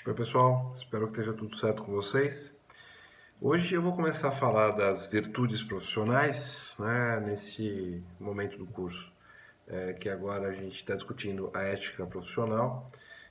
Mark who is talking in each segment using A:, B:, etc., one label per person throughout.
A: Oi pessoal, espero que esteja tudo certo com vocês. Hoje eu vou começar a falar das virtudes profissionais, né, nesse momento do curso, que agora a gente está discutindo a ética profissional.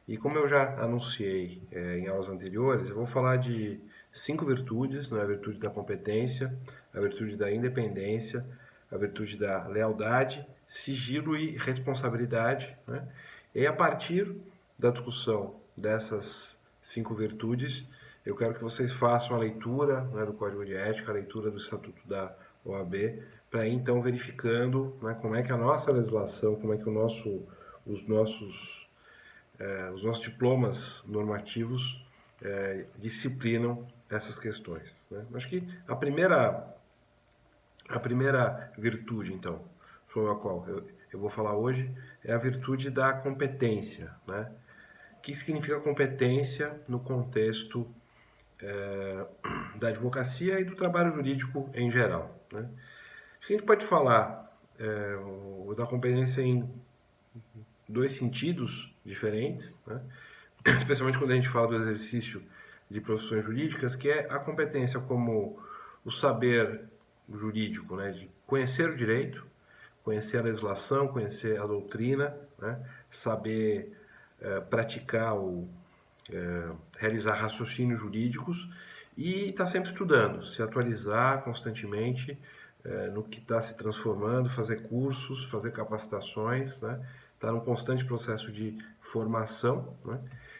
A: E como eu já anunciei em aulas anteriores, eu vou falar de 5 virtudes, né, a virtude da competência, a virtude da independência, a virtude da lealdade, sigilo e responsabilidade, né? E a partir da discussão dessas 5 virtudes, eu quero que vocês façam a leitura, né, do Código de Ética, a leitura do Estatuto da OAB, para ir então verificando, né, como é que a nossa legislação, como é que os nossos diplomas normativos disciplinam essas questões. Né? Acho que a primeira virtude, então, sobre a qual eu vou falar hoje, é a virtude da competência. Né? O que significa competência no contexto da advocacia e do trabalho jurídico em geral? Né? Acho que a gente pode falar da competência em dois sentidos diferentes, né? Especialmente quando a gente fala do exercício de profissões jurídicas, que é a competência como o saber jurídico, né, de conhecer o direito, conhecer a legislação, conhecer a doutrina, né, saber praticar ou realizar raciocínios jurídicos e estar sempre estudando, se atualizar constantemente no que está se transformando, fazer cursos, fazer capacitações, né? Estar num constante processo de formação. Né?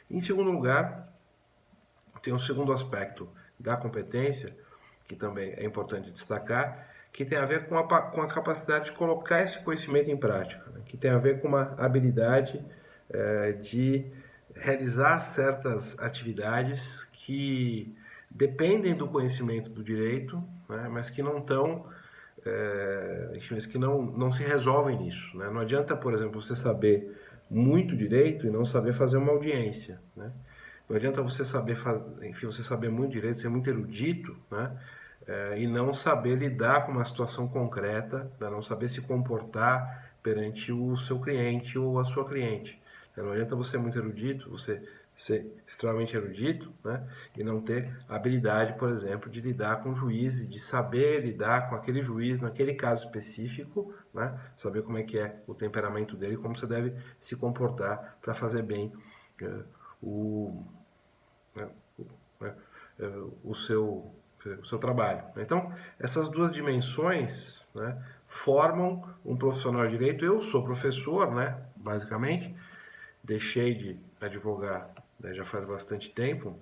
A: Em segundo lugar, tem um segundo aspecto da competência, que também é importante destacar, que tem a ver com a capacidade de colocar esse conhecimento em prática, né? Que tem a ver com uma habilidade de realizar certas atividades que dependem do conhecimento do direito, né? Mas que não estão enfim, que não se resolvem nisso. Né? Não adianta, por exemplo, você saber muito direito e não saber fazer uma audiência. Né? Não adianta você saber, enfim, você saber muito direito, ser muito erudito, né? E não saber lidar com uma situação concreta, né? Não saber se comportar perante o seu cliente ou a sua cliente. Não adianta você ser muito erudito, você ser extremamente erudito, né? E não ter habilidade, por exemplo, de lidar com o juiz e de saber lidar com aquele juiz naquele caso específico, né? Saber como é que é o temperamento dele, como você deve se comportar para fazer bem o, né, né, o seu trabalho. Então, essas duas dimensões, né, formam um profissional de direito. Eu sou professor, né, basicamente, deixei de advogar, né, já faz bastante tempo,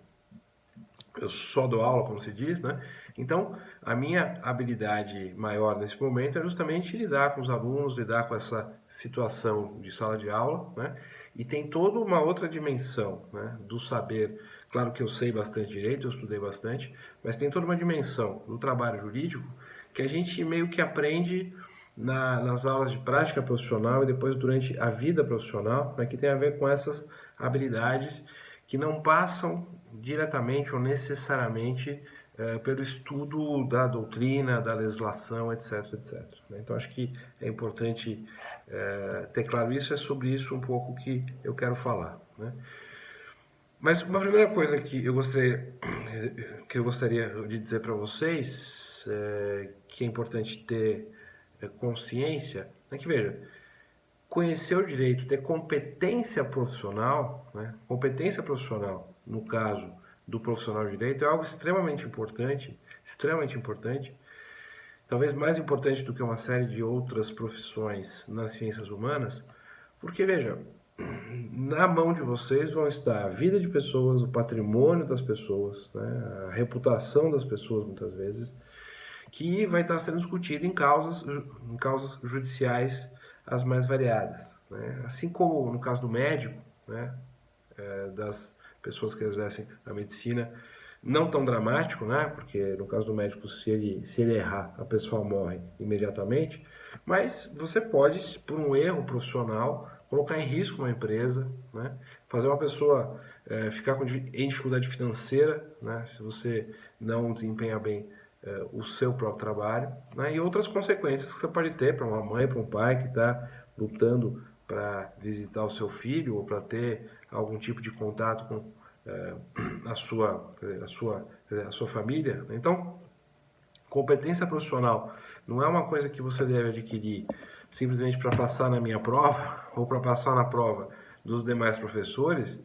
A: eu só dou aula, como se diz, né? Então, a minha habilidade maior nesse momento é justamente lidar com os alunos, lidar com essa situação de sala de aula, né? E tem toda uma outra dimensão, né, do saber. Claro que eu sei bastante direito, eu estudei bastante, mas tem toda uma dimensão do trabalho jurídico que a gente meio que aprende nas aulas de prática profissional e depois durante a vida profissional, né, que tem a ver com essas habilidades que não passam diretamente ou necessariamente pelo estudo da doutrina, da legislação, etc, etc. Então acho que é importante ter claro isso, é sobre isso um pouco que eu quero falar. Né? Mas uma primeira coisa que eu gostaria de dizer para vocês, que é importante ter consciência, é que veja, conhecer o direito, ter competência profissional, né? Competência profissional, no caso do profissional de direito, é algo extremamente importante, talvez mais importante do que uma série de outras profissões nas ciências humanas, porque veja, na mão de vocês vão estar a vida de pessoas, o patrimônio das pessoas, né? A reputação das pessoas, muitas vezes, que vai estar sendo discutido em causas judiciais as mais variadas. Né? Assim como no caso do médico, né, das pessoas que exercem a medicina, não tão dramático, né, porque no caso do médico, se ele errar, a pessoa morre imediatamente, mas você pode, por um erro profissional, colocar em risco uma empresa, né, fazer uma pessoa ficar em dificuldade financeira, né, se você não desempenha bem o seu próprio trabalho, né, e outras consequências que você pode ter para uma mãe, para um pai que está lutando para visitar o seu filho ou para ter algum tipo de contato com a sua família. Então, competência profissional não é uma coisa que você deve adquirir simplesmente para passar na minha prova ou para passar na prova dos demais professores.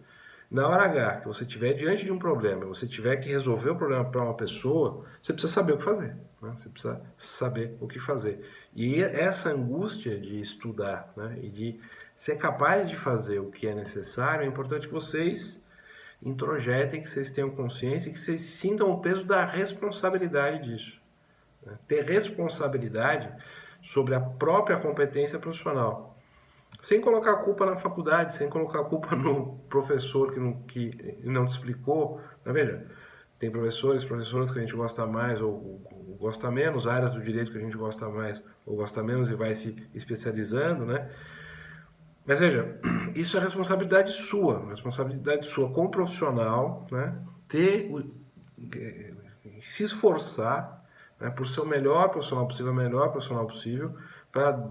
A: Na hora H, que você estiver diante de um problema, você tiver que resolver o problema para uma pessoa, você precisa saber o que fazer. Né? Você precisa saber o que fazer. E essa angústia de estudar, né? E de ser capaz de fazer o que é necessário, é importante que vocês introjetem, que vocês tenham consciência e que vocês sintam o peso da responsabilidade disso. Né? Ter responsabilidade sobre a própria competência profissional. Sem colocar a culpa na faculdade, sem colocar a culpa no professor que não te explicou. Mas veja, tem professores, professoras que a gente gosta mais ou gosta menos, áreas do direito que a gente gosta mais ou gosta menos e vai se especializando, né? Mas veja, isso é responsabilidade sua como profissional, né? Se esforçar, né, por ser o melhor profissional possível, para,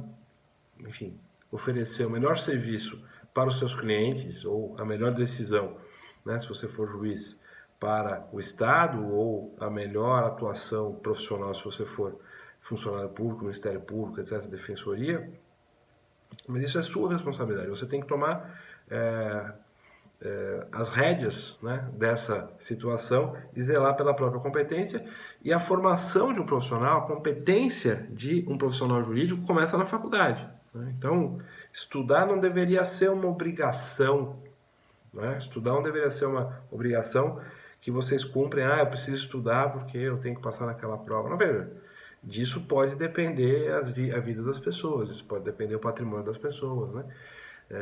A: enfim, oferecer o melhor serviço para os seus clientes ou a melhor decisão, né, se você for juiz, para o Estado ou a melhor atuação profissional se você for funcionário público, Ministério Público, etc., Defensoria. Mas isso é sua responsabilidade. Você tem que tomar as rédeas, né, dessa situação e zelar pela própria competência. E a formação de um profissional, a competência de um profissional jurídico começa na faculdade. Né? Então, estudar não deveria ser uma obrigação. Né? Estudar não deveria ser uma obrigação que vocês cumprem. Eu preciso estudar porque eu tenho que passar naquela prova. Não, veja, disso pode depender a vida das pessoas, isso pode depender o patrimônio das pessoas, né?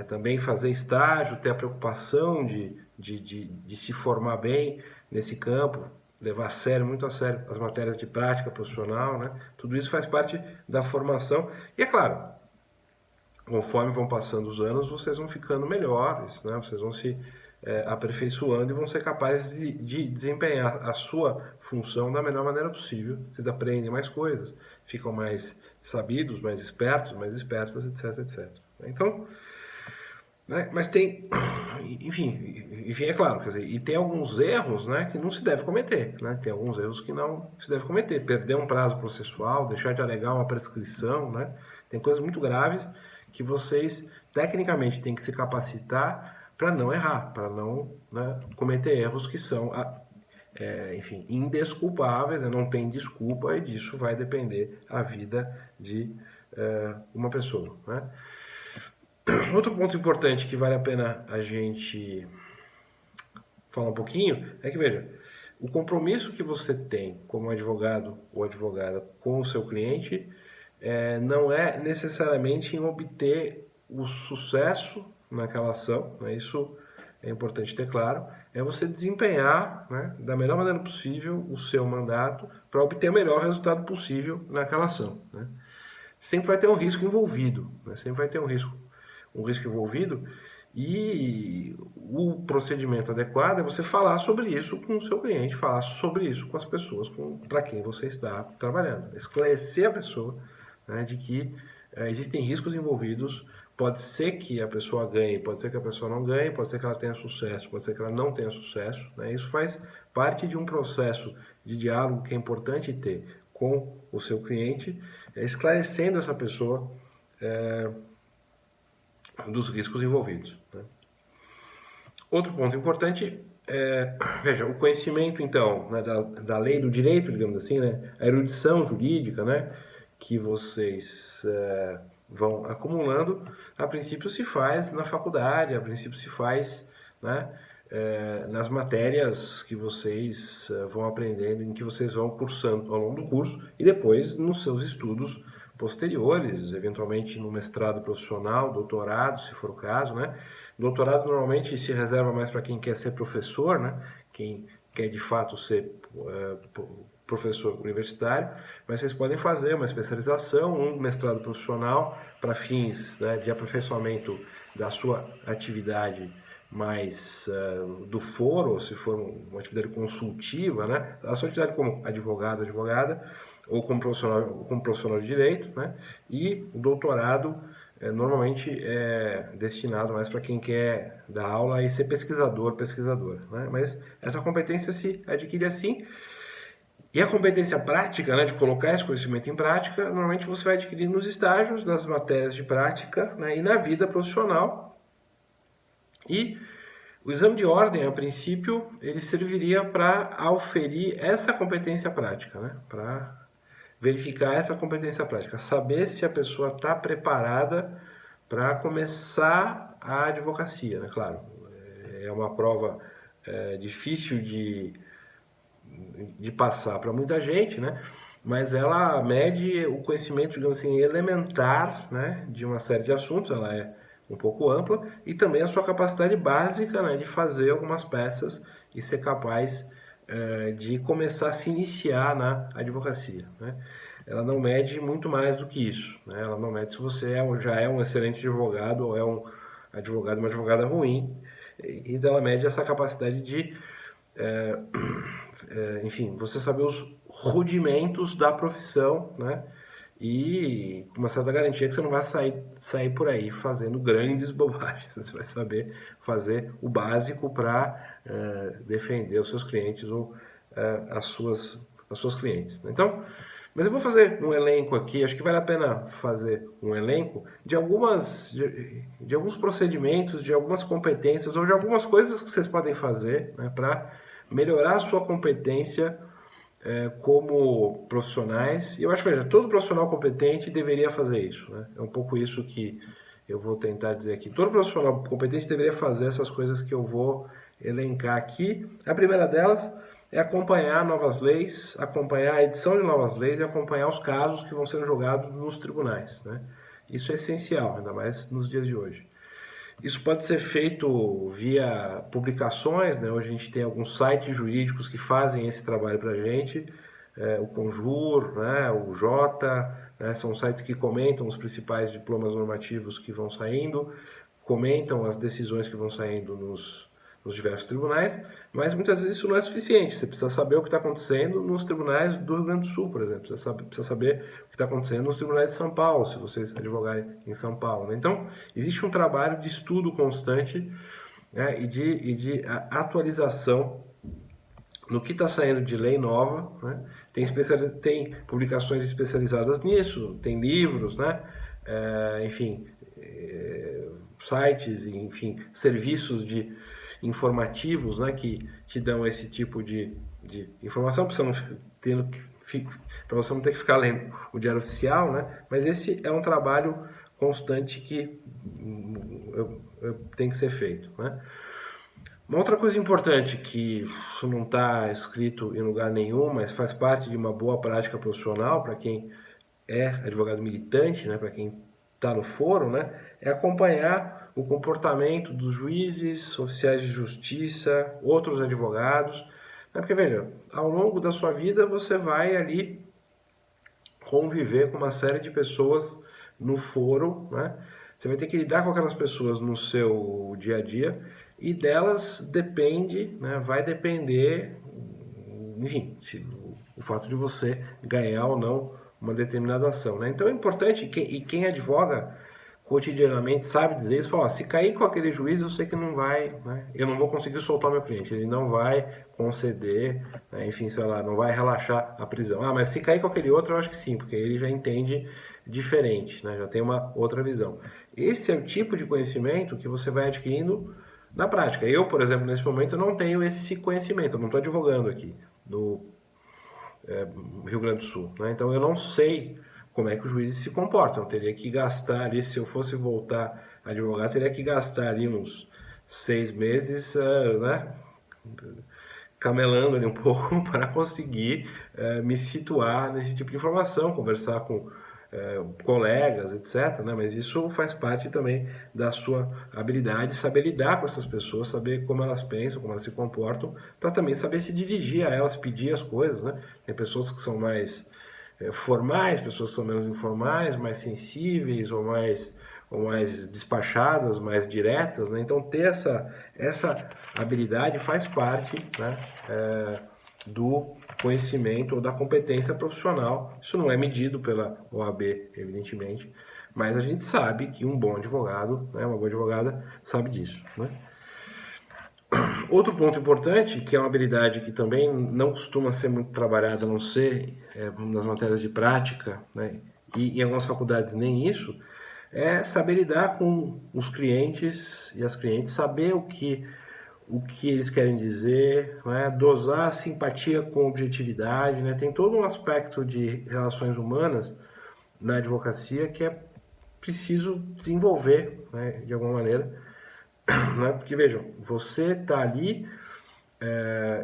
A: Também fazer estágio, ter a preocupação de se formar bem nesse campo, levar muito a sério as matérias de prática profissional, né? Tudo isso faz parte da formação. E é claro, conforme vão passando os anos, vocês vão ficando melhores, né? Vocês vão se aperfeiçoando e vão ser capazes de desempenhar a sua função da melhor maneira possível. Vocês aprendem mais coisas, ficam mais sabidos, mais espertos, etc, etc. Então, né? Mas tem, enfim, é claro, quer dizer, e tem alguns erros, né, que não se deve cometer, né? Tem alguns erros que não se deve cometer, perder um prazo processual, deixar de alegar uma prescrição, né? Tem coisas muito graves que vocês tecnicamente têm que se capacitar para não errar, para não, né, cometer erros que são, enfim, indesculpáveis, né? Não tem desculpa e disso vai depender a vida de uma pessoa, né? Outro ponto importante que vale a pena a gente falar um pouquinho é que, veja, o compromisso que você tem como advogado ou advogada com o seu cliente não é necessariamente em obter o sucesso naquela ação, né? Isso é importante ter claro, é você desempenhar, né, da melhor maneira possível o seu mandato para obter o melhor resultado possível naquela ação, né? Sempre vai ter um risco envolvido, né? Sempre vai ter um risco envolvido, e o procedimento adequado é você falar sobre isso com o seu cliente, falar sobre isso com as pessoas para quem você está trabalhando, esclarecer a pessoa, né, de que existem riscos envolvidos, pode ser que a pessoa ganhe, pode ser que a pessoa não ganhe, pode ser que ela tenha sucesso, pode ser que ela não tenha sucesso, né? Isso faz parte de um processo de diálogo que é importante ter com o seu cliente, esclarecendo essa pessoa dos riscos envolvidos, né? Outro ponto importante veja, o conhecimento, então, né, da lei do direito, digamos assim, né, a erudição jurídica, né, que vocês vão acumulando, a princípio se faz na faculdade, a princípio se faz, né, nas matérias que vocês vão aprendendo, em que vocês vão cursando ao longo do curso, e depois nos seus estudos posteriores, eventualmente no mestrado profissional, doutorado, se for o caso, né? Doutorado normalmente se reserva mais para quem quer ser professor, né? Quem quer de fato ser professor universitário, mas vocês podem fazer uma especialização, um mestrado profissional para fins, né, de aperfeiçoamento da sua atividade mais do foro, ou se for uma atividade consultiva, né? A sua atividade como advogada, ou como profissional de direito, né? E o doutorado normalmente é destinado mais para quem quer dar aula e ser pesquisador, pesquisadora, né? Mas essa competência se adquire assim. E a competência prática, né, de colocar esse conhecimento em prática, normalmente você vai adquirir nos estágios, nas matérias de prática, né, e na vida profissional. E o exame de ordem, a princípio, ele serviria para auferir essa competência prática, né, para verificar essa competência prática, saber se a pessoa está preparada para começar a advocacia, né? Claro, é uma prova difícil de passar para muita gente, né? Mas ela mede o conhecimento, digamos assim, elementar, né, de uma série de assuntos, ela é um pouco ampla, e também a sua capacidade básica, né, de fazer algumas peças e ser capaz de começar a se iniciar na advocacia, né? Ela não mede muito mais do que isso, né? Ela não mede se você já é um excelente advogado ou é um advogado, uma advogada ruim, e ela mede essa capacidade de enfim, você saber os rudimentos da profissão, né? E com uma certa garantia que você não vai sair por aí fazendo grandes bobagens. Você vai saber fazer o básico para defender os seus clientes ou as suas clientes. Então, mas eu vou fazer um elenco aqui, acho que vale a pena fazer um elenco de de alguns procedimentos, de algumas competências ou de algumas coisas que vocês podem fazer, né, para melhorar a sua competência como profissionais. E eu acho que, veja, todo profissional competente deveria fazer isso, né? É um pouco isso que eu vou tentar dizer aqui. Todo profissional competente deveria fazer essas coisas que eu vou elencar aqui. A primeira delas é acompanhar novas leis, acompanhar a edição de novas leis e acompanhar os casos que vão sendo julgados nos tribunais, né? Isso é essencial, ainda mais nos dias de hoje. Isso pode ser feito via publicações, né? Hoje a gente tem alguns sites jurídicos que fazem esse trabalho para a gente, o Conjur, né? O Jota, né? São sites que comentam os principais diplomas normativos que vão saindo, comentam as decisões que vão saindo nos diversos tribunais, mas muitas vezes isso não é suficiente. Você precisa saber o que está acontecendo nos tribunais do Rio Grande do Sul, por exemplo. Precisa saber o que está acontecendo nos tribunais de São Paulo, se vocês advogarem em São Paulo, né? Então, existe um trabalho de estudo constante, né, e de atualização no que está saindo de lei nova, né? Tem publicações especializadas nisso, tem livros, né? Enfim, sites, enfim, serviços informativos, né, que te dão esse tipo de informação para você não ter que ficar lendo o diário oficial, né? Mas esse é um trabalho constante que tem que ser feito, né? Uma outra coisa importante que não está escrito em lugar nenhum, mas faz parte de uma boa prática profissional para quem é advogado militante, né, para quem está no foro, né, é acompanhar o comportamento dos juízes, oficiais de justiça, outros advogados, né, porque veja, ao longo da sua vida você vai ali conviver com uma série de pessoas no foro, né? Você vai ter que lidar com aquelas pessoas no seu dia a dia e delas depende, né, vai depender, enfim, o fato de você ganhar ou não uma determinada ação, né? Então é importante, e quem advoga cotidianamente sabe dizer isso, fala, ó, se cair com aquele juiz eu sei que não vai, né, eu não vou conseguir soltar meu cliente, ele não vai conceder, né, enfim, sei lá, não vai relaxar a prisão. Ah, mas se cair com aquele outro eu acho que sim, porque ele já entende diferente, né, já tem uma outra visão. Esse é o tipo de conhecimento que você vai adquirindo na prática. Eu, por exemplo, nesse momento eu não tenho esse conhecimento, eu não estou advogando aqui no Rio Grande do Sul, né? Então eu não sei como é que os juízes se comportam. Eu teria que gastar ali, se eu fosse voltar a advogar, teria que gastar ali uns 6 meses, né, camelando ali um pouco para conseguir me situar nesse tipo de informação, conversar com colegas, etc, né? Mas isso faz parte também da sua habilidade, saber lidar com essas pessoas, saber como elas pensam, como elas se comportam, para também saber se dirigir a elas, pedir as coisas, né? Tem pessoas que são mais formais, pessoas que são menos informais, mais sensíveis ou mais despachadas, mais diretas, né? Então ter essa habilidade faz parte, né, do conhecimento ou da competência profissional. Isso não é medido pela OAB, evidentemente, Mas a gente sabe que um bom advogado, né, uma boa advogada, sabe disso, né? Outro ponto importante, que é uma habilidade que também não costuma ser muito trabalhada, a não ser nas matérias de prática, né, e em algumas faculdades nem isso, é saber lidar com os clientes e as clientes, saber o que eles querem dizer, né, dosar a simpatia com objetividade, né, tem todo um aspecto de relações humanas na advocacia que é preciso desenvolver, né, de alguma maneira, né, porque vejam, você está ali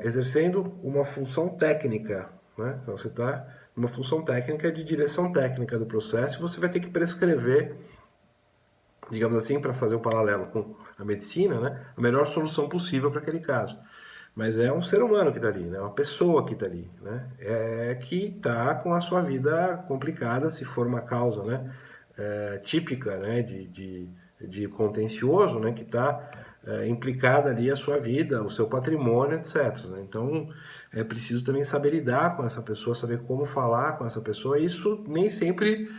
A: exercendo uma função técnica, né? Então você está numa função técnica de direção técnica do processo e você vai ter que prescrever, digamos assim, para fazer um paralelo com a medicina, né? A melhor solução possível para aquele caso. Mas é um ser humano que está ali, né? Uma pessoa que está ali, né? Que está com a sua vida complicada, se for uma causa, né? Típica, né? De contencioso, né? Que está implicada ali a sua vida, o seu patrimônio, etc. Né? Então é preciso também saber lidar com essa pessoa, saber como falar com essa pessoa. Isso nem sempre,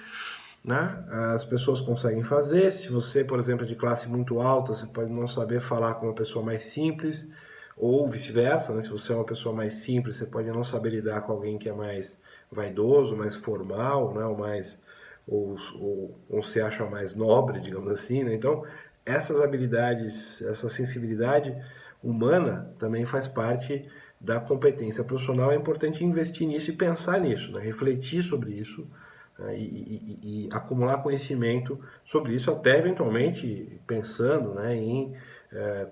A: né, as pessoas conseguem fazer. Se você, por exemplo, é de classe muito alta, você pode não saber falar com uma pessoa mais simples, ou vice-versa, né? Se você é uma pessoa mais simples, você pode não saber lidar com alguém que é mais vaidoso, mais formal, né? Ou se acha mais nobre, digamos assim, né? Então, essas habilidades, essa sensibilidade humana também faz parte da competência profissional. É importante investir nisso e pensar nisso, né? Refletir sobre isso, né? E acumular conhecimento sobre isso, até eventualmente pensando, né, em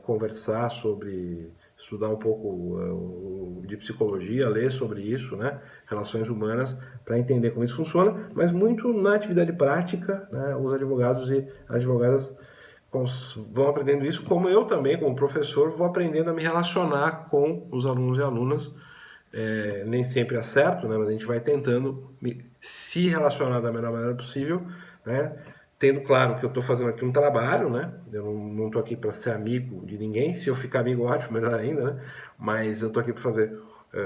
A: conversar sobre, estudar um pouco de psicologia, ler sobre isso, né, relações humanas, para entender como isso funciona, mas muito na atividade prática, né, os advogados e advogadas vão aprendendo isso, como eu também, como professor, vou aprendendo a me relacionar com os alunos e alunas. Nem sempre acerto, né, mas a gente vai tentando se relacionar da melhor maneira possível, né, tendo claro que eu estou fazendo aqui um trabalho, né, eu não estou aqui para ser amigo de ninguém, se eu ficar amigo, ótimo, melhor ainda, né, mas eu estou aqui para fazer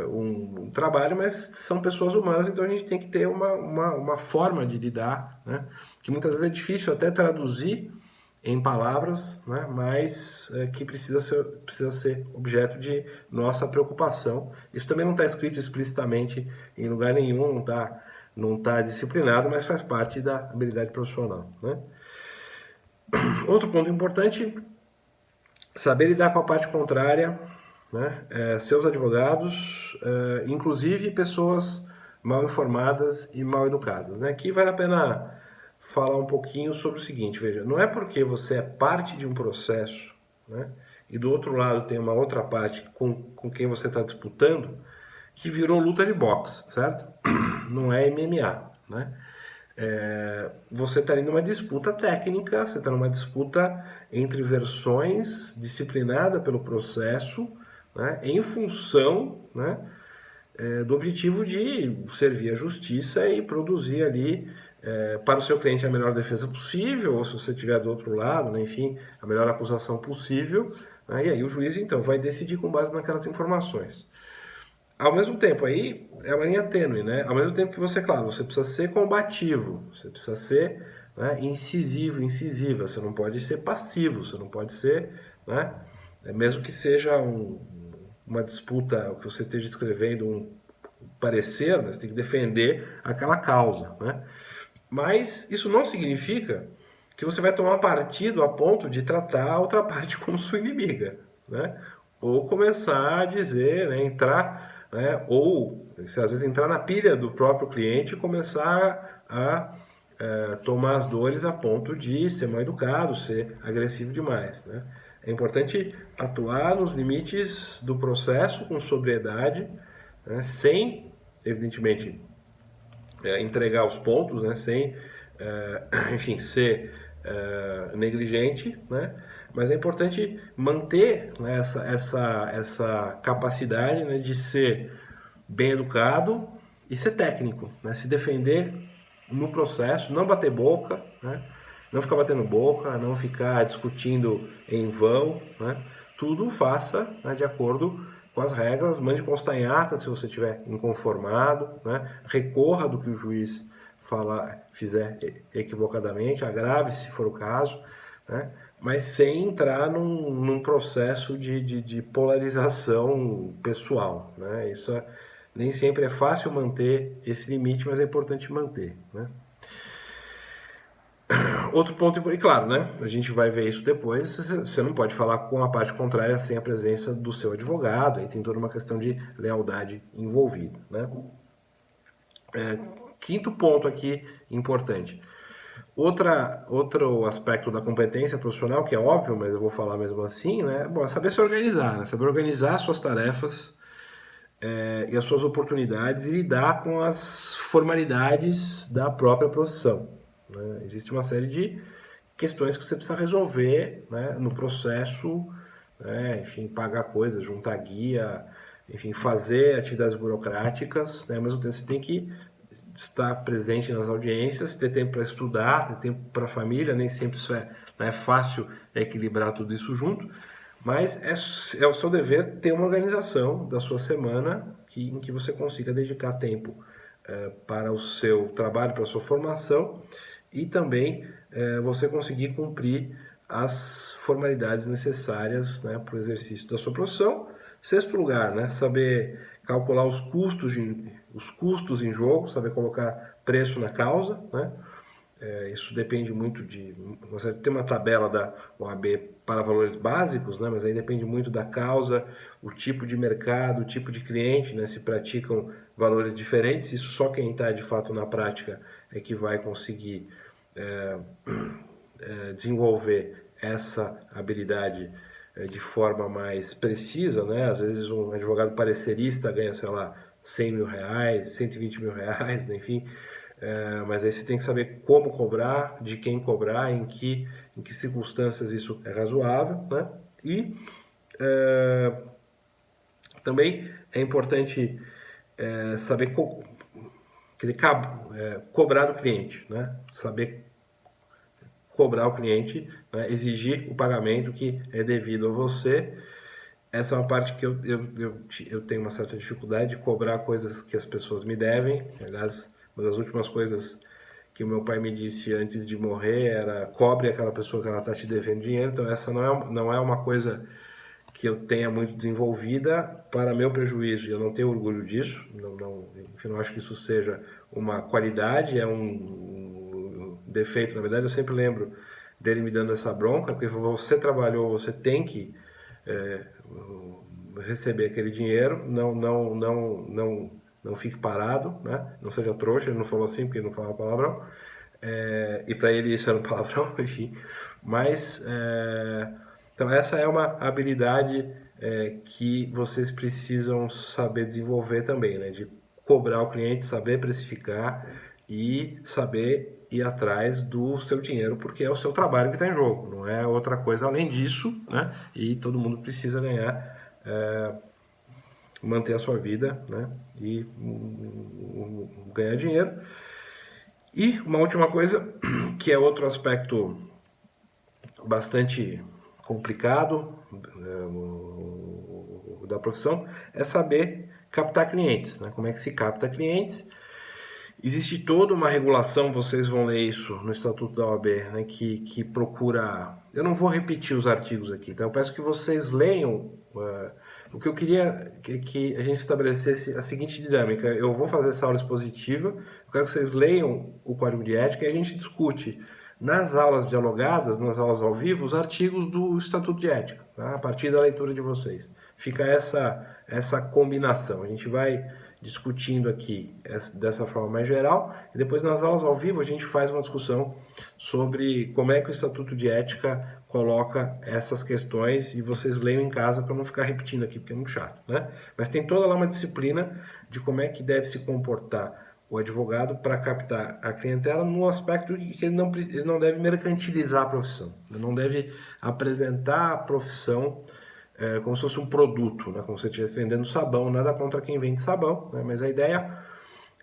A: um trabalho, mas são pessoas humanas, então a gente tem que ter uma forma de lidar, né, que muitas vezes é difícil até traduzir em palavras, né, mas que precisa ser objeto de nossa preocupação. Isso também não está escrito explicitamente em lugar nenhum, não tá disciplinado, mas faz parte da habilidade profissional, né? Outro ponto importante, saber lidar com a parte contrária, né? Seus advogados, inclusive pessoas mal informadas e mal educadas, né? Aqui vale a pena falar um pouquinho sobre o seguinte, veja, não é porque você é parte de um processo, né, e do outro lado tem uma outra parte com quem você está disputando, que virou luta de boxe, certo? Não é MMA, né? Você está ali numa disputa técnica, você está numa disputa entre versões disciplinada pelo processo, né, em função, né, do objetivo de servir a justiça e produzir ali para o seu cliente a melhor defesa possível, ou se você estiver do outro lado, né, enfim, a melhor acusação possível, né, e aí o juiz então vai decidir com base naquelas informações. Ao mesmo tempo, aí é uma linha tênue, né? Ao mesmo tempo que você, claro, você precisa ser combativo, você precisa ser, né, incisivo, incisiva, você não pode ser passivo, você não pode ser, né, mesmo que seja uma disputa, que você esteja escrevendo um parecer, né, você tem que defender aquela causa, né? Mas isso não significa que você vai tomar partido a ponto de tratar a outra parte como sua inimiga, né? Ou começar a dizer, né, entrar, né, ou às vezes entrar na pilha do próprio cliente e começar a tomar as dores a ponto de ser mal educado, ser agressivo demais, né? É importante atuar nos limites do processo com sobriedade, né, sem, evidentemente, entregar os pontos, né, sem, enfim, ser negligente, né, mas é importante manter, né, essa capacidade, né, de ser bem educado e ser técnico, né, se defender no processo, não bater boca, né, não ficar batendo boca, não ficar discutindo em vão, né, tudo faça, né, de acordo com as regras, mande constar em ata se você estiver inconformado, né, recorra do que o juiz fizer equivocadamente, agrave se for o caso, né? Mas sem entrar num processo de polarização pessoal, né? Nem sempre é fácil manter esse limite, mas é importante manter, né? Outro ponto, e claro, né? A gente vai ver isso depois. Você não pode falar com a parte contrária sem a presença do seu advogado. Aí tem toda uma questão de lealdade envolvida, né? Quinto ponto aqui importante. Outro aspecto da competência profissional, que é óbvio, mas eu vou falar mesmo assim, né? Bom, é saber se organizar, né? Saber organizar suas tarefas e as suas oportunidades e lidar com as formalidades da própria profissão, né? Existe uma série de questões que você precisa resolver, né, no processo, né, enfim, pagar coisas, juntar guia, enfim, fazer atividades burocráticas, né, mas você tem que estar presente nas audiências, ter tempo para estudar, ter tempo para a família, nem sempre isso não é fácil equilibrar tudo isso junto, mas é o seu dever ter uma organização da sua semana em que você consiga dedicar tempo para o seu trabalho, para a sua formação e também você conseguir cumprir as formalidades necessárias, né, para o exercício da sua profissão. Sexto lugar, né, saber calcular os custos em jogo, saber colocar preço na causa, né? Isso depende muito você tem uma tabela da OAB para valores básicos, né? Mas aí depende muito da causa, o tipo de mercado, o tipo de cliente, né? Se praticam valores diferentes, isso só quem está de fato na prática é que vai conseguir desenvolver essa habilidade de forma mais precisa, né? Às vezes um advogado parecerista ganha, sei lá, 100 mil reais, 120 mil reais, né? Enfim, mas aí você tem que saber como cobrar, de quem cobrar, em que circunstâncias isso é razoável, né? E também é importante saber cobrar do cliente, né? Saber cobrar o cliente, né? Exigir o pagamento que é devido a você. Essa é uma parte que eu tenho uma certa dificuldade de cobrar coisas que as pessoas me devem. Aliás, uma das últimas coisas que o meu pai me disse antes de morrer era: cobre aquela pessoa que ela está te devendo dinheiro. Então essa não é uma coisa que eu tenha muito desenvolvida para meu prejuízo, e eu não tenho orgulho disso. Enfim, não acho que isso seja uma qualidade, é um defeito. Na verdade, eu sempre lembro dele me dando essa bronca, porque você trabalhou, você tem que receber aquele dinheiro, não fique parado, né? Não seja trouxa. Ele não falou assim porque ele não falava palavrão, e para ele isso era um palavrão, enfim. Mas então essa é uma habilidade que vocês precisam saber desenvolver também, né? De cobrar o cliente, saber precificar e saber ir atrás do seu dinheiro, porque é o seu trabalho que está em jogo, não é outra coisa além disso, né? E todo mundo precisa ganhar, manter a sua vida, né? E ganhar dinheiro. E uma última coisa, que é outro aspecto bastante complicado da profissão, é saber captar clientes, né? Como é que se capta clientes? Existe toda uma regulação, vocês vão ler isso no Estatuto da OAB, né, que procura... Eu não vou repetir os artigos aqui, tá? Eu peço que vocês leiam. O que eu queria que a gente estabelecesse a seguinte dinâmica: eu vou fazer essa aula expositiva, eu quero que vocês leiam o Código de Ética e a gente discute nas aulas dialogadas, nas aulas ao vivo, os artigos do Estatuto de Ética, tá? A partir da leitura de vocês. Fica essa combinação. A gente vai discutindo aqui dessa forma mais geral, e depois nas aulas ao vivo a gente faz uma discussão sobre como é que o Estatuto de Ética coloca essas questões, e vocês leiam em casa para não ficar repetindo aqui, porque é muito chato, né? Mas tem toda lá uma disciplina de como é que deve se comportar o advogado para captar a clientela, no aspecto de que ele não deve mercantilizar a profissão, ele não deve apresentar a profissão como se fosse um produto, né? Como se você estivesse vendendo sabão. Nada contra quem vende sabão, né? Mas a ideia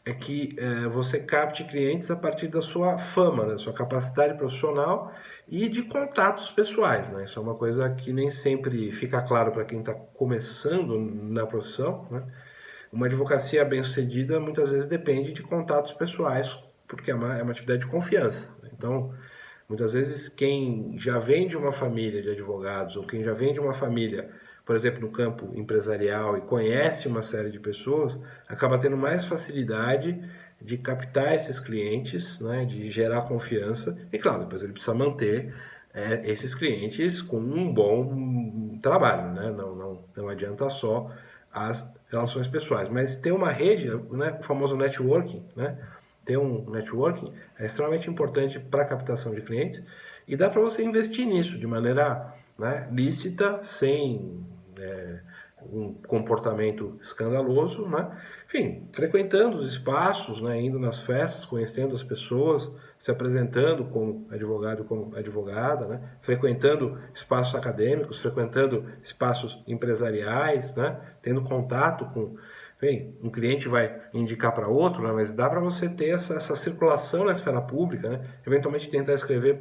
A: é que você capte clientes a partir da sua fama, né? Da sua capacidade profissional e de contatos pessoais, né? Isso é uma coisa que nem sempre fica claro para quem está começando na profissão, né? Uma advocacia bem-sucedida muitas vezes depende de contatos pessoais porque é uma atividade de confiança. Então, muitas vezes quem já vem de uma família de advogados ou quem já vem de uma família, por exemplo, no campo empresarial e conhece uma série de pessoas, acaba tendo mais facilidade de captar esses clientes, né, de gerar confiança e, claro, depois ele precisa manter esses clientes com um bom trabalho, né? Não adianta só as relações pessoais, mas ter uma rede, né, o famoso networking, né? Ter um networking é extremamente importante para a captação de clientes e dá para você investir nisso de maneira, né, lícita, sem um comportamento escandaloso, né? Enfim, frequentando os espaços, né, indo nas festas, conhecendo as pessoas, se apresentando como advogado, como advogada, né, frequentando espaços acadêmicos, frequentando espaços empresariais, né, tendo contato com, bem, um cliente vai indicar para outro, né, mas dá para você ter essa circulação na esfera pública, né, eventualmente tentar escrever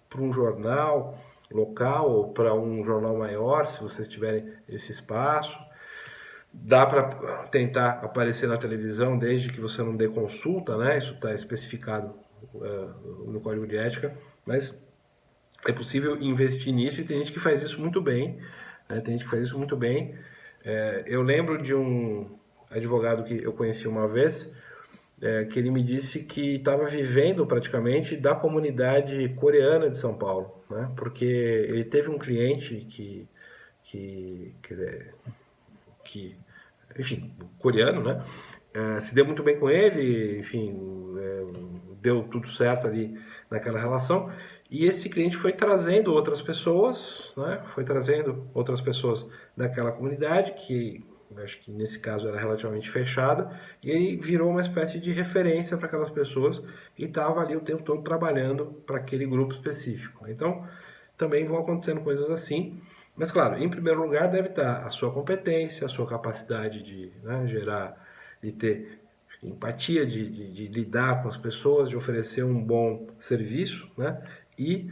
A: para um jornal local ou para um jornal maior, se vocês tiverem esse espaço. Dá para tentar aparecer na televisão desde que você não dê consulta, né? Isso está especificado no Código de Ética, mas é possível investir nisso e tem gente que faz isso muito bem, né? Tem gente que faz isso muito bem. Eu lembro de um advogado que eu conheci uma vez, que ele me disse que estava vivendo praticamente da comunidade coreana de São Paulo, né? Porque ele teve um cliente que enfim, coreano, né? Se deu muito bem com ele, enfim, deu tudo certo ali naquela relação. E esse cliente foi trazendo outras pessoas, né? Foi trazendo outras pessoas daquela comunidade, que acho que nesse caso era relativamente fechada, e ele virou uma espécie de referência para aquelas pessoas e estava ali o tempo todo trabalhando para aquele grupo específico. Então, também vão acontecendo coisas assim. Mas, claro, em primeiro lugar deve estar a sua competência, a sua capacidade de, né, gerar, de ter empatia, de lidar com as pessoas, de oferecer um bom serviço, né? E,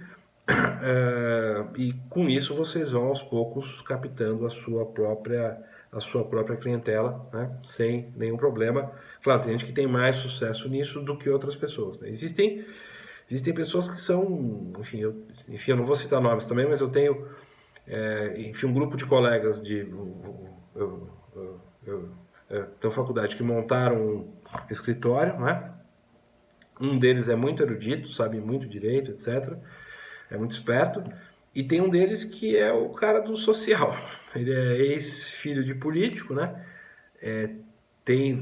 A: e com isso vocês vão aos poucos captando a sua própria clientela, né? Sem nenhum problema. Claro, tem gente que tem mais sucesso nisso do que outras pessoas, né? Existem pessoas que são, enfim, eu não vou citar nomes também, mas eu tenho enfim, um grupo de colegas da faculdade que montaram um escritório, né? Um deles é muito erudito, sabe muito direito, etc. É muito esperto. E tem um deles que é o cara do social. Ele é ex-filho de político, né? É, tem,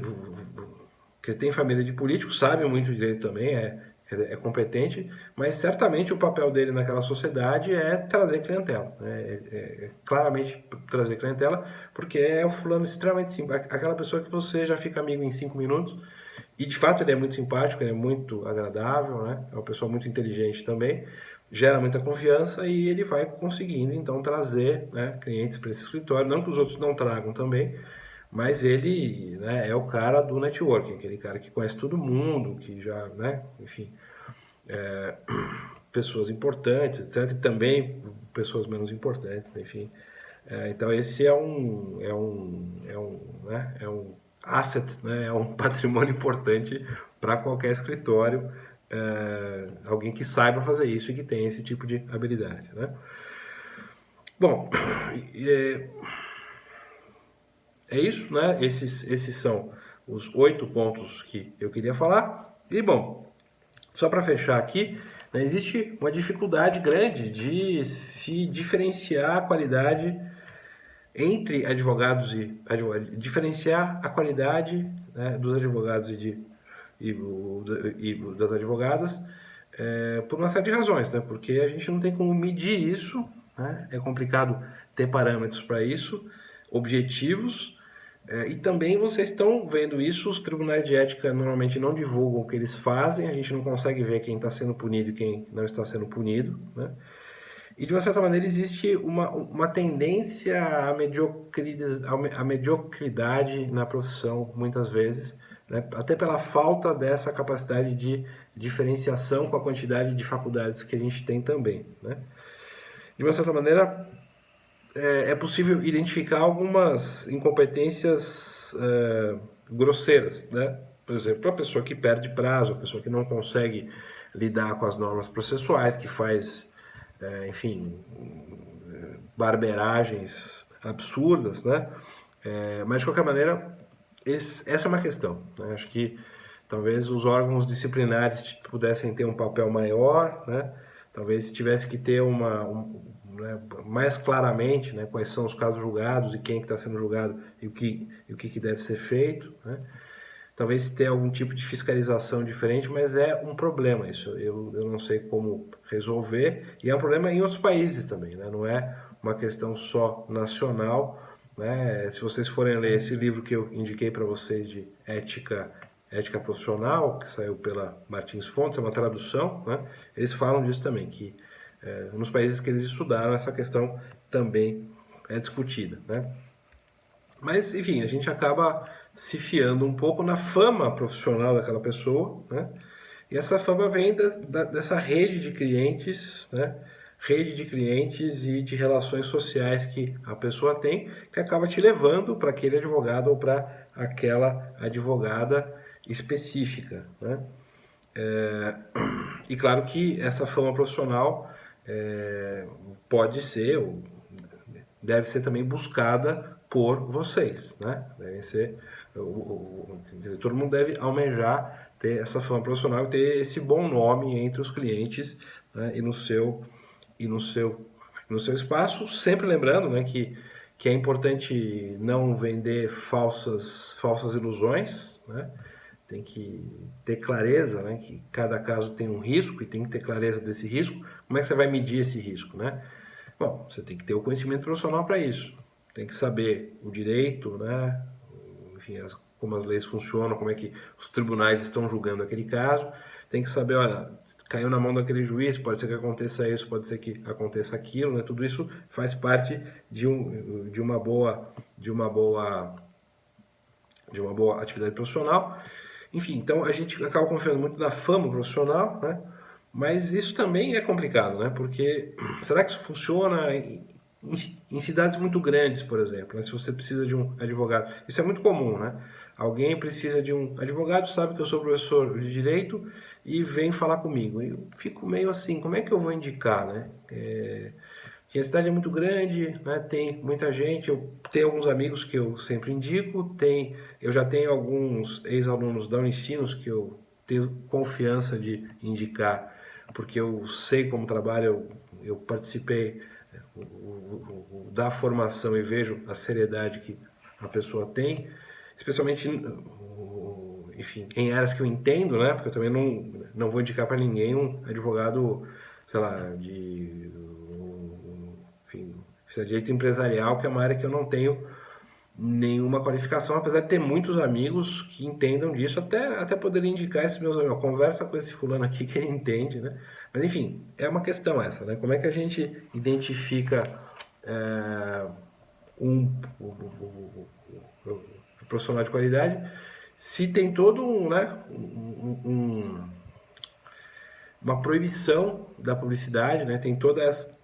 A: que tem família de político, sabe muito direito também, é competente, mas certamente o papel dele naquela sociedade é trazer clientela, né? Claramente trazer clientela, porque é o fulano extremamente simpático, aquela pessoa que você já fica amigo em 5 minutos, e de fato ele é muito simpático, ele é muito agradável, né? É uma pessoa muito inteligente também, gera muita confiança e ele vai conseguindo então trazer, né, clientes para esse escritório, não que os outros não tragam também, mas ele, né, é o cara do networking, aquele cara que conhece todo mundo, que já, né, enfim, pessoas importantes, etc. E também pessoas menos importantes, né, enfim. Então esse né, é um asset, né, é um patrimônio importante para qualquer escritório, alguém que saiba fazer isso e que tenha esse tipo de habilidade, né? Bom, é isso, né? Esses são os 8 pontos que eu queria falar. E bom, só para fechar aqui, né, existe uma dificuldade grande de se diferenciar a qualidade entre advogados e diferenciar a qualidade, né, dos advogados e das advogadas, por uma série de razões, né? Porque a gente não tem como medir isso, né? É complicado ter parâmetros para isso, objetivos, e também vocês estão vendo isso, os tribunais de ética normalmente não divulgam o que eles fazem, a gente não consegue ver quem está sendo punido e quem não está sendo punido, né? E de uma certa maneira existe uma tendência à mediocridade na profissão, muitas vezes, né? Até pela falta dessa capacidade de diferenciação com a quantidade de faculdades que a gente tem também, né? De uma certa maneira, é possível identificar algumas incompetências grosseiras, né? por exemplo, para a pessoa que perde prazo, a pessoa que não consegue lidar com as normas processuais, que faz, enfim, barberagens absurdas, né? Mas de qualquer maneira, essa é uma questão, né? Acho que talvez os órgãos disciplinares pudessem ter um papel maior, né? Talvez tivesse que ter né, mais claramente, né, quais são os casos julgados e quem está sendo julgado e o que deve ser feito, né? Talvez ter algum tipo de fiscalização diferente, mas é um problema isso. Eu não sei como resolver, e é um problema em outros países também, né? Não é uma questão só nacional, né? Se vocês forem ler esse livro que eu indiquei para vocês de ética profissional, que saiu pela Martins Fontes, é uma tradução, né? Eles falam disso também, que nos países que eles estudaram essa questão também é discutida, né? Mas, enfim, a gente acaba se fiando um pouco na fama profissional daquela pessoa, né? E essa fama vem dessa rede de clientes, né? Rede de clientes e de relações sociais que a pessoa tem, que acaba te levando para aquele advogado ou para aquela advogada específica, né? E claro que essa fama profissional pode ser, ou deve ser também buscada por vocês, né? Deve ser, todo mundo deve almejar ter essa fama profissional e ter esse bom nome entre os clientes, né? E no seu espaço, sempre lembrando, né, que é importante não vender falsas ilusões, né? Tem que ter clareza, né, que cada caso tem um risco e tem que ter clareza desse risco. Como é que você vai medir esse risco, né? Bom, você tem que ter o conhecimento profissional para isso. Tem que saber o direito, né? Enfim, como as leis funcionam, como é que os tribunais estão julgando aquele caso. Tem que saber, olha, caiu na mão daquele juiz, pode ser que aconteça isso, pode ser que aconteça aquilo, né? Tudo isso faz parte de uma boa atividade profissional. Enfim, então a gente acaba confiando muito na fama profissional, né? Mas isso também é complicado, né? Porque será que isso funciona em cidades muito grandes, por exemplo, né? Se você precisa de um advogado? Isso é muito comum, né? Alguém precisa de um advogado, sabe que eu sou professor de direito e vem falar comigo. Eu fico meio assim, como é que eu vou indicar, né? Que a cidade é muito grande, né? Tem muita gente, eu tenho alguns amigos que eu sempre indico, eu já tenho alguns ex-alunos da Unicinos que eu tenho confiança de indicar, porque eu sei como trabalha, eu participei da formação e vejo a seriedade que a pessoa tem, especialmente, enfim, em áreas que eu entendo, né? Porque eu também não vou indicar para ninguém um advogado, sei lá, enfim, direito empresarial, que é uma área que eu não tenho nenhuma qualificação, apesar de ter muitos amigos que entendam disso, até poderia indicar esses meus amigos, conversa com esse fulano aqui que ele entende, né? Mas enfim, é uma questão essa, né? Como é que a gente identifica um profissional de qualidade se tem todo uma proibição da publicidade, né? Tem todas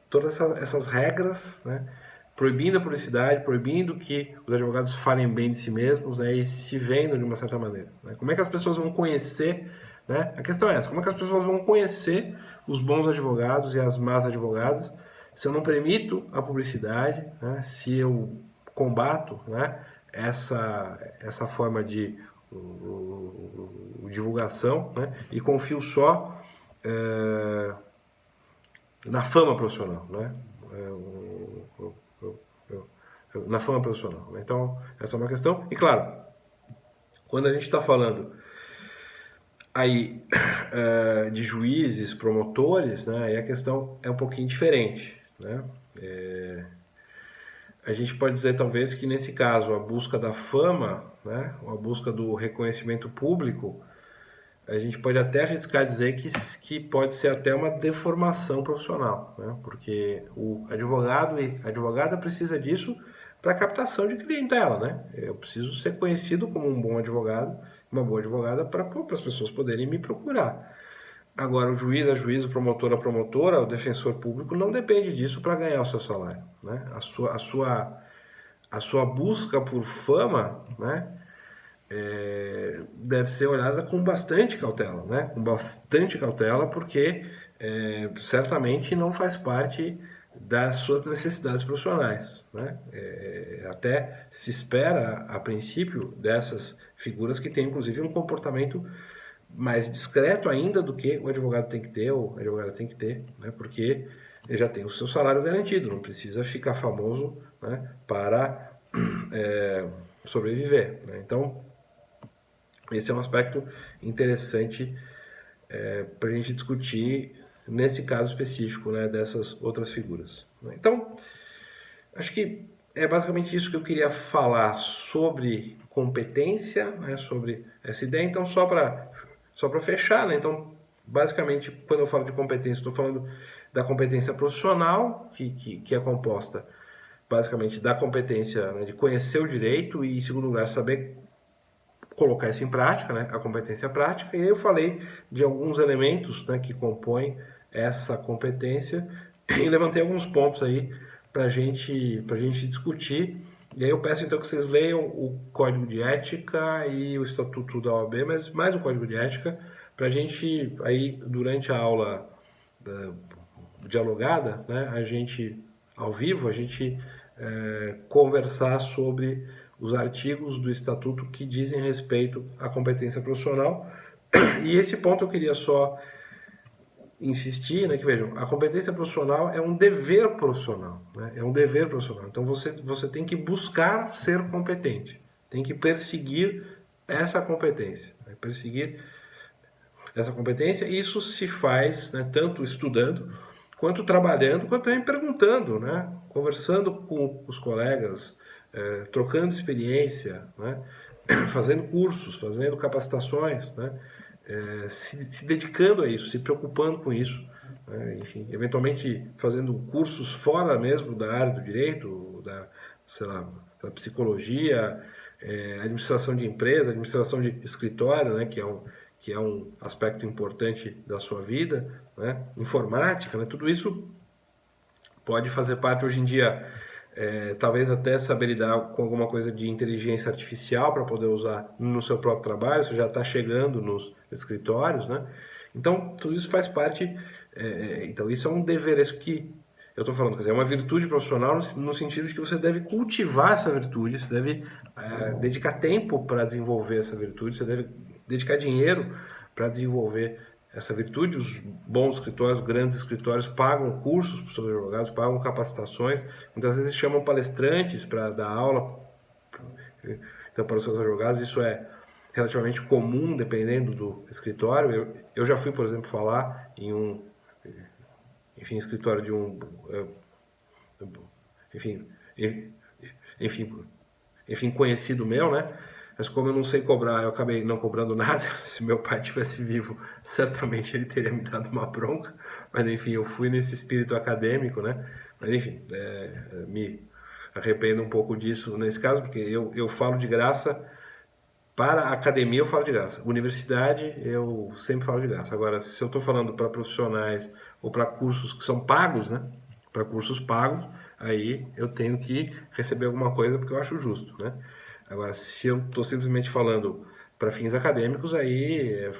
A: essas regras, né? Proibindo a publicidade, proibindo que os advogados falem bem de si mesmos, né? E se vendam de uma certa maneira, né? Como é que as pessoas vão conhecer, né? A questão é essa, como é que as pessoas vão conhecer os bons advogados e as más advogadas se eu não permito a publicidade, né? Se eu combato, né, essa forma de divulgação, né? E confio só na fama profissional, né? Na fama profissional, né? Então, essa é uma questão. E claro, quando a gente está falando aí de juízes, promotores, né? Aí a questão é um pouquinho diferente, né? A gente pode dizer talvez que nesse caso a busca da fama, né? A busca do reconhecimento público, a gente pode até arriscar dizer que pode ser até uma deformação profissional, né? Porque o advogado e a advogada precisa disso para captação de clientela, né? Eu preciso ser conhecido como um bom advogado, uma boa advogada para as pessoas poderem me procurar. Agora, o juiz, a juíza, o promotor, a promotora, o defensor público não depende disso para ganhar o seu salário, né? A sua busca por fama, né? deve ser olhada com bastante cautela, né? Com bastante cautela, porque certamente não faz parte das suas necessidades profissionais, né? Até se espera, a princípio, dessas figuras que têm, inclusive, um comportamento mais discreto ainda do que o advogado tem que ter, ou a advogada tem que ter, né? Porque ele já tem o seu salário garantido, não precisa ficar famoso, né? Para sobreviver, né? Então, esse é um aspecto interessante para a gente discutir nesse caso específico, né, dessas outras figuras. Então, acho que é basicamente isso que eu queria falar sobre competência, né, sobre essa ideia. Então, só para fechar, né, então, basicamente, quando eu falo de competência, estou falando da competência profissional, que é composta basicamente da competência, né, de conhecer o direito e, em segundo lugar, saber colocar isso em prática, né, a competência prática. E aí eu falei de alguns elementos, né, que compõem essa competência e levantei alguns pontos aí para gente discutir. E aí eu peço então que vocês leiam o Código de Ética e o Estatuto da OAB, mas mais o Código de Ética, para a gente aí durante a aula dialogada, né, a gente ao vivo, a gente conversar sobre os artigos do Estatuto que dizem respeito à competência profissional. E esse ponto eu queria só insistir, né, que vejam, a competência profissional é um dever profissional, né, é um dever profissional. Então você tem que buscar ser competente, tem que perseguir essa competência, né, perseguir essa competência. Isso se faz, né, tanto estudando, quanto trabalhando, quanto também perguntando, né, conversando com os colegas, trocando experiência, né, fazendo cursos, fazendo capacitações, né, se dedicando a isso, se preocupando com isso, né, enfim, eventualmente fazendo cursos fora mesmo da área do direito, sei lá, da psicologia, administração de empresa, administração de escritório, né, que é um aspecto importante da sua vida, né, informática, né, tudo isso pode fazer parte hoje em dia, talvez até saber lidar com alguma coisa de inteligência artificial para poder usar no seu próprio trabalho, isso já está chegando nos escritórios, né? Então, tudo isso faz parte, então isso é um dever, isso que eu estou falando, quer dizer, é uma virtude profissional no sentido de que você deve cultivar essa virtude, você deve dedicar tempo para desenvolver essa virtude, você deve dedicar dinheiro para desenvolver essa virtude. Os bons escritórios, grandes escritórios, pagam cursos para os seus advogados, pagam capacitações, muitas vezes chamam palestrantes para dar aula então, para os seus advogados. Isso é relativamente comum, dependendo do escritório. Eu já fui, por exemplo, falar em um, enfim, escritório de um, enfim, enfim, enfim, conhecido meu, né? Mas como eu não sei cobrar, eu acabei não cobrando nada. Se meu pai tivesse vivo, certamente ele teria me dado uma bronca. Mas enfim, eu fui nesse espírito acadêmico, né? Mas enfim, me arrependo um pouco disso nesse caso, porque eu falo de graça. Para a academia eu falo de graça. Universidade eu sempre falo de graça. Agora, se eu estou falando para profissionais ou para cursos que são pagos, né? Para cursos pagos, aí eu tenho que receber alguma coisa porque eu acho justo, né? Agora, se eu estou simplesmente falando para fins acadêmicos, aí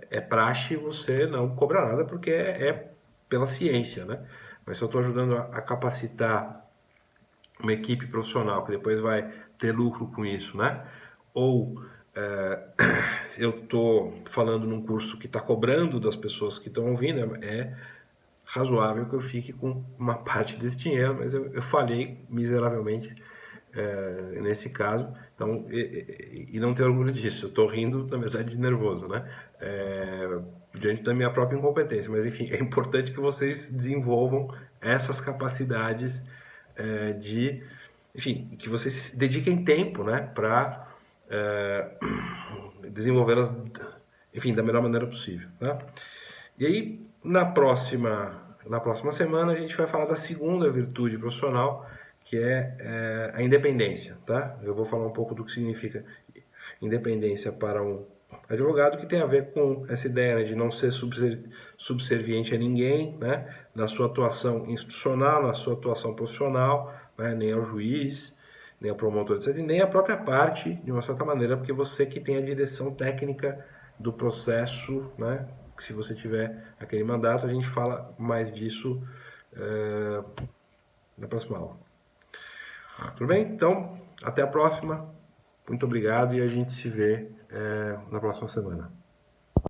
A: é praxe você não cobrar nada porque é pela ciência, né? Mas se eu estou ajudando a capacitar uma equipe profissional que depois vai ter lucro com isso, né? Ou eu estou falando num curso que está cobrando das pessoas que estão ouvindo, é razoável que eu fique com uma parte desse dinheiro, mas eu falhei miseravelmente nesse caso, então, e não tenho orgulho disso, eu estou rindo, na verdade, de nervoso, né? Diante da minha própria incompetência, mas enfim, é importante que vocês desenvolvam essas capacidades de, enfim, que vocês dediquem tempo, né, para desenvolvê-las, enfim, da melhor maneira possível, tá? E aí, na próxima semana, a gente vai falar da segunda virtude profissional, que é a independência, tá? Eu vou falar um pouco do que significa independência para um advogado, que tem a ver com essa ideia, né, de não ser subserviente a ninguém, né, na sua atuação institucional, na sua atuação profissional, né, nem ao juiz, nem o promotor, etc., e nem a própria parte, de uma certa maneira, porque você que tem a direção técnica do processo, né? Que se você tiver aquele mandato, a gente fala mais disso na próxima aula. Tudo bem? Então, até a próxima. Muito obrigado e a gente se vê na próxima semana.